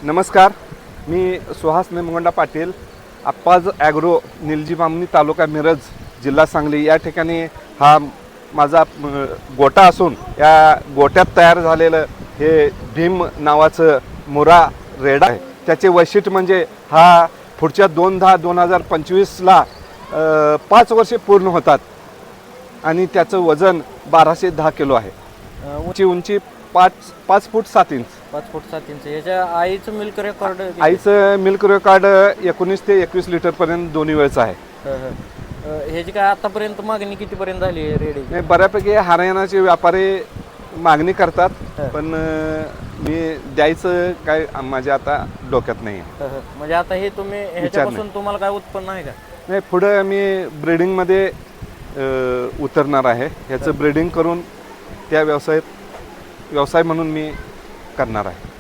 नमस्कार, मी सुहास निमगोंडा पाटील, अप्पाज ॲग्रो, निलजी बामणी, तालुका मिरज, जिल्हा सांगली या ठिकाणी हा माझा गोटा असून या गोट्यात तयार झालेलं हे भीम नावाचं मुरा रेडा आहे. त्याचे वैशिष्ट्य म्हणजे हा पुढच्या 2/10/2025ला 5 वर्षे पूर्ण होतात आणि त्याचं वजन 1210 किलो आहे. उंची 5 फूट 7 इंच. 5 फूट 7 इंच. याच्या आईचं मिल्क रेकॉर्ड आईचं मिल्क रेकॉर्ड 19 ते 21 लिटरपर्यंत दोन्ही वेळचं आहे. ह्याची काय आतापर्यंत मागणी कितीपर्यंत झाली आहे रेडी? बऱ्यापैकी हरियाणाचे व्यापारी मागणी करतात, पण मी द्यायचं काय माझ्या आता डोक्यात नाही आहे. म्हणजे आता हे तुम्ही ह्याच्यापासून तुम्हाला काय उत्पन्न आहे का? नाही, पुढं मी ब्रीडिंगमध्ये उतरणार आहे. ह्याचं ब्रीडिंग करून त्या व्यवसाय म्हणून मी करणार आहे.